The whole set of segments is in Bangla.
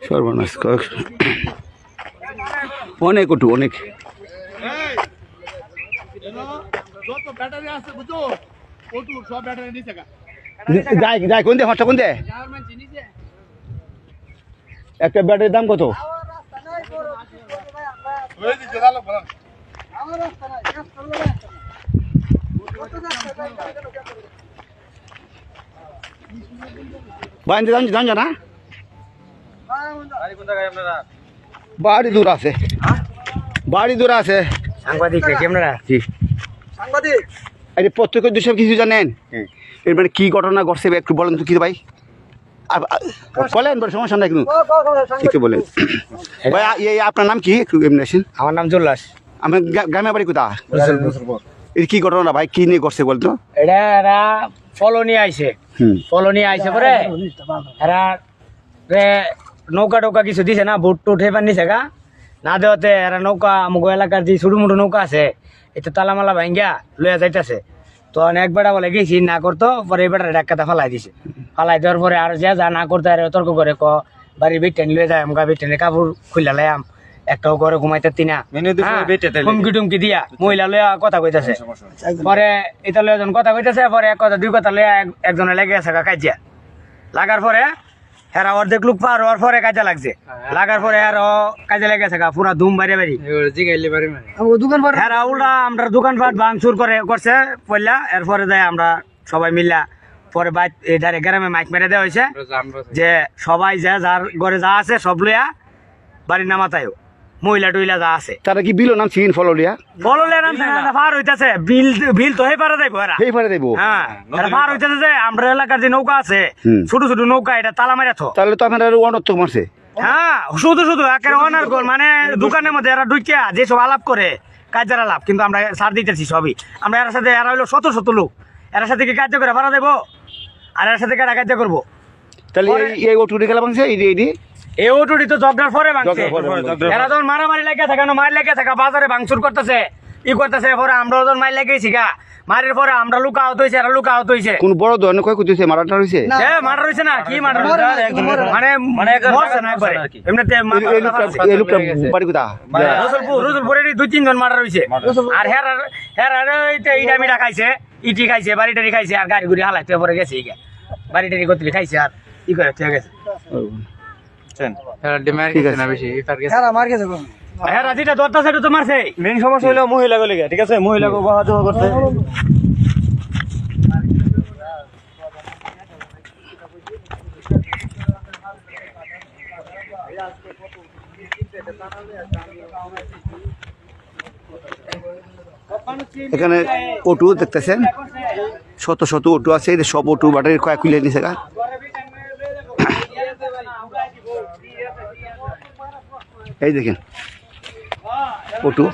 সর্বনাশ অনেক ওটু অনেক যাই কোন দে হঠাৎ কোন দে একটা ব্যাটারির দাম কত বাইন্দে জান জানা বাড়ি দূর আছে সাংবাদিক ক্যামেরা জি সাংবাদিক আরে প্রত্যেকের দুসব কিছু জানেন এর মানে কি ঘটনা ঘটছে একটু বলেন তো কি ভাই বলেন বড় সমস্যা নাই কিন্তু ঠিক বলেন ভাই এই আপনার নাম কি একটু এমনেছেন আমার নাম জুল্লাস আমার গ্রামের বাড়ি কোথা এর কি ঘটনা ভাই কি নিয়ে ঘটছে বলতো এটা এরা ফলো নিয়ে আইছে পরে এরা নৌকা টৌকা কিছু দিছে না বুট টুট হেবার নিছে গা না দেওয়াতে এরা নৌকা আমগো এলাকার যে ছোটো মোটো নৌকা আছে এটা তালামালা ভাঙ্গা লইয়া যাইতেছে তো অনেক বেড়া বলে গেছি না করতো পরে এই বেড়াটা ডাক্কাতে ফালাই দিছে ফালাই দেওয়ার পরে আর যা না করতে আর তর্ক করে বাড়ির বেটেন লয়ে যায় আমগা বেটেনে কাপড় খুলে লাইম একটাও করে ঘুমাইতে তিনা হুমকি টুমকি দিয়া মহিলা লইয়া কথা কইতেছে পরে এটা লইয়া যখন কথা কইতেছে পরে এক কথা দুই কথা লইয়া একজনে লেগে আছে কাজিয়া লাগার পরে হেরা অর্ধেক লোক পার হওয়ার পরে কাজে লাগছে লাগার পরে আর কাজে লেগেছে পুরা ধুম বাড়ি হেরা উল্টা আমরা দোকানপাট ভাঙচুর করছে পয়লা এরপরে দেয় আমরা সবাই মিলা পরে গ্রামে মাইক মেরে দেওয়া হয়েছে যে সবাই যে যার ঘরে যা আছে সব লইয়া বাড়ির নামাতায়ও মহিলা টইলা যা আছে তারা কি বিল নামছিন ফললিয়া নামছে পার হইতেছে বিল তো পারে যাইবো হ্যাঁ পার হইতেছে যে আমরা এলাকার যে নৌকা আছে ছোট ছোট নৌকা এটা তালা মারা তো তাহলে তো আপনার অনর্থক মারছে হ্যাঁ শুধু একের অনার গোল মানে দোকানের মধ্যে এরা ঢুকিয়া যেসব আলাপ করে কাজের আলাপ কিন্তু আমরা সার দিতেছি সবই আমরা এর সাথে এরা হইলো শত লোক এর সাথে কি কার্য করে ভাড়া দেবো আর এর সাথে কারা কার্য করবো তাহলে এই ওটুরি খেলা ভাঙছে এই ওটুরি তো জগদার পরে ভাঙছে এরা যখন মারামারি লেগে থাকে মার লেগে থাকা বাজারে ভাঙচুর করতেছে করতেছে পরে আমরা যখন মার লেগেছি গা মারের পরে আমরা লুকা আহত হয়েছে এরা লুকা আহত হয়েছে কোন বড় ধরনের কয় করতেছে মারাটা হয়েছে মারা রয়েছে না কি মারা মানে রসুলপুরের 2-3 জন মারা রয়েছে আর ইটা মিটা খাইছে ইটি খাইছে বাড়ি টাড়ি খাইছে আর গাড়ি গুড়ি হালাইতে পরে গেছে বাড়ি টাড়ি করতে খাইছে আর ই করে গেছে যেটা দরটা সেটা তো মারছে মেন সমস্যা হইলো মহিলা গলে ঠিক আছে মহিলাকে বহাজমা করছে এখানে অটো দেখতেছেন শত অটো আছে সব অটো বাটারির কয়েক খুলে নিছে গা এই দেখেন অটো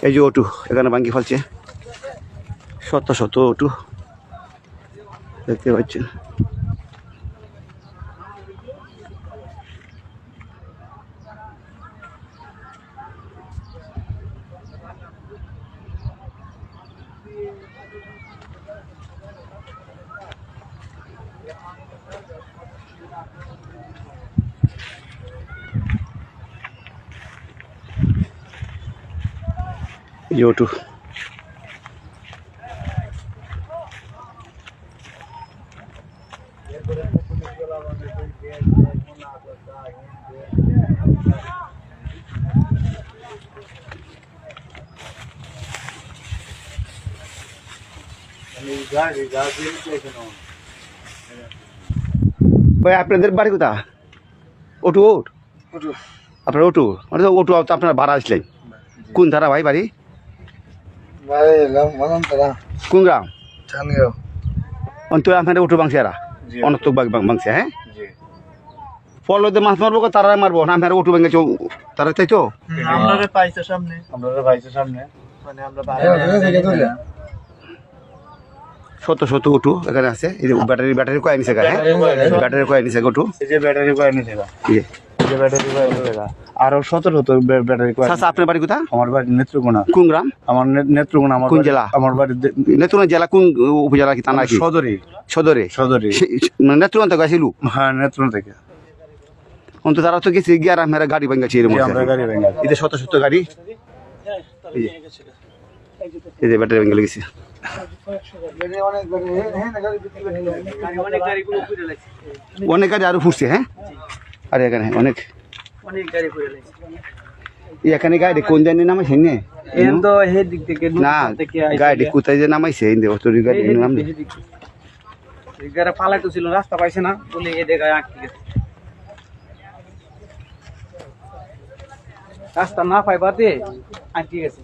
এই যে অটো এখানে ভাঙ্গি ফেলছে শত অটো দেখতে পাচ্ছেন অটো ভাই আপনাদের বাড়ি কোথা অটো আপনার অটো অটো আপনার ভাড়া আসলেন কোন ধারা ভাই বাড়ি কোন গ্রাম অন্ত আপনার অটো বাংছে এরা অনর্থক বাংছে হ্যাঁ ফলতে মাছ মারবো তারা মারবো না আপনার অটো ভেঙেছ তারা চাই তো আপনারা পাইছে সামনে শত শত অটো এখানে আছে এই যে ব্যাটারি কয় নিছে হ্যাঁ ব্যাটারি কয় নিছে অটো এই যে ব্যাটারি কয় নিছে এই যে ব্যাটারি কয় নিছে আরো 17 ব্যাটারি কয় চাচা আপনার বাড়ি কোথা আমার বাড়ি নেত্রকোনা কোন গ্রাম আমার নেত্রকোনা আমার কোন জেলা আমার বাড়ি নেত্রকোনা জেলা কোন উপজেলা কি থানা কি সদরে সদরে সদরে মানে নেত্রকোনা থেকে আসিলু হ্যাঁ নেত্রকোনা থেকে অন্ত তারা তো গেছে গিয়ে আর আমরা গাড়ি ভাঙ্গাছি এর মধ্যে আমরা গাড়ি ভেঙে এই যে শত শত গাড়ি এই যে ব্যাটারি ভেঙে গেছে অনেক গাড়ি আরো ফুটছে হ্যাঁ আর এখানে অনেক এখানে গাড়ি কোন জানি নামাইছে নে না গাড়ি কোথায় যে নামাইছে অত গাড়ি নাম পালাইতো ছিল রাস্তা পাইছে না বলে এ দেখায় আটকে গেছে রাস্তা না পাইবাতে আটকে গেছে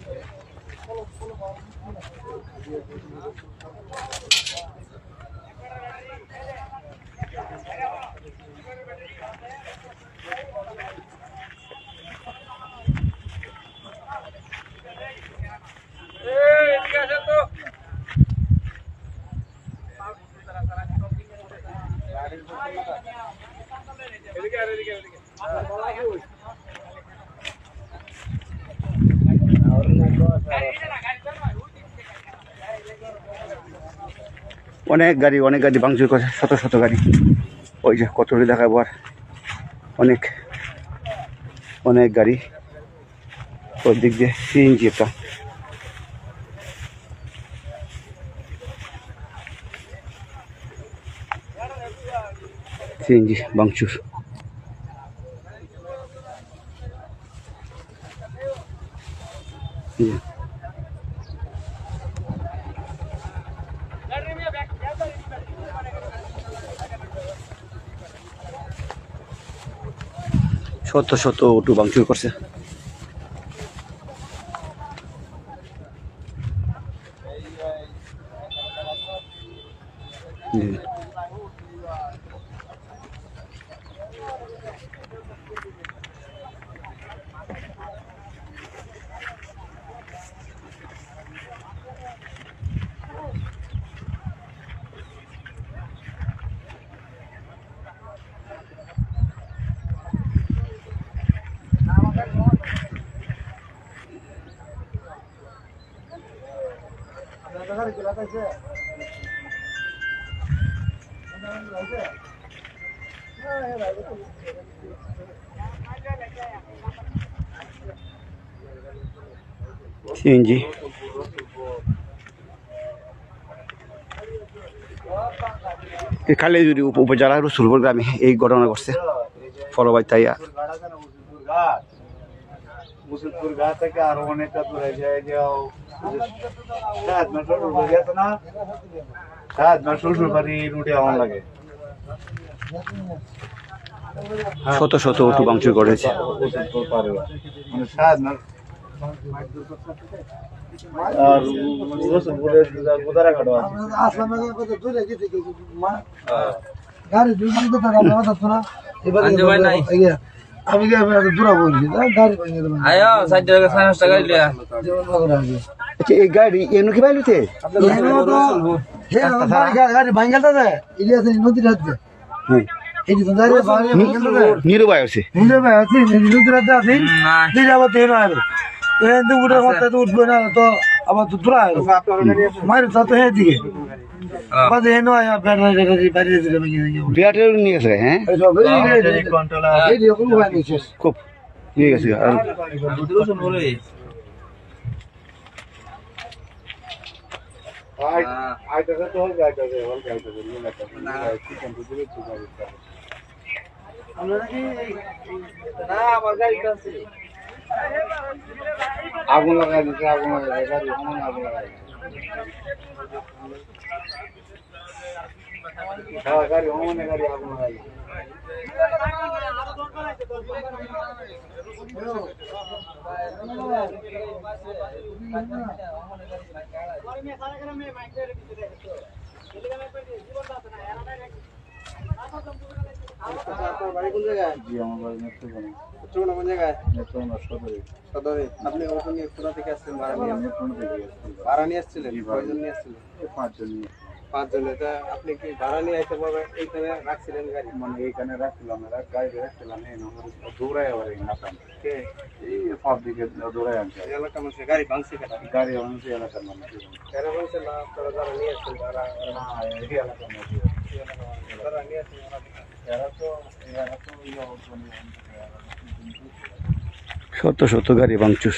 অনেক গাড়ি ভাঙচুর করে শত শত গাড়ি ওই যে কত দেখাবো আর অনেক অনেক গাড়ি ওর দিক দিয়ে সিএনজি একটা সিএনজি ভাঙচুর শত শত অটো ভাঙচুর করছে সিএনজি খালেজুরি উপজেলার রসুলপুর গ্রামে এই ঘটনা ঘটছে ফলবাই তাইয়া মুসলপুর ঘাট থেকে আরো অনেকটা দূরে যায় শ্বশুর বাড়ি রুটে আমার লাগে শত শত অটো ভাঙচুর করেছে আর রসুলপুরের গোদারাঘাটও আছে আমি দূরা বলছি গাড়ি আচ্ছা এই গাড়ি এনু কি বাইলুতে গাড়ি ভাঙ্গাল দাদা ইলিয়াস নদীর হাতে নিরুবাই আছে নদীর হাতে আছি আবার তেল আর উঠার মাত্রা তো উঠবে না তো আবার তো দূরা মায়ের তো হ্যাঁ দিকে বিরাটের নিয়ে গেছে হ্যাঁ খুব নিয়ে গেছে আর আগুন লাগাই দিচ্ছে আগুন লাগাই গাড়ি আগুন লাগাই গাড়ি অমনে গাড়ি আগুন লাগাই জীবন আপনার বাড়ি কোন জায়গায়? জি আমার বাড়ি নেত্রকোনা। নেত্রকোনা কোন জায়গায়? নেত্রকোনা সদরে। সদরে। আপনি অটো নিয়ে কোথা থেকে আসছেন ভাড়া নিয়ে? নেত্রকোনা থেকে আসছি। ভাড়া নিয়ে আসছিলেন? জি, ভাড়া কয়জন নিয়ে আসছিলেন? 5 জন নিয়ে। 5 জন। তা আপনি কি ভাড়া নিয়ে আইতে পারবেন? এইখানে রাখছিলেন গাড়ি? মানে এইখানে রাখছিলাম, গাড়ি রাখছিলাম, এই নম্বর দৌড়াই আবার এই নাকাম কে? এই পাবলিকে দৌড়াই আনছে। এই এলাকার মানুষের গাড়ি ভাঙছে কেন? গাড়ি অনেক এলাকার মানুষ। কেন ভাঙছে না? আপনারা যারা নিয়ে আসছেন ভাড়া, না এই এলাকার মানুষ। যারা নিয়ে আসছেন ভাড়া, এরা তো ইয়ে অবস্থানে শত শত গাড়ি ভাঙচুর।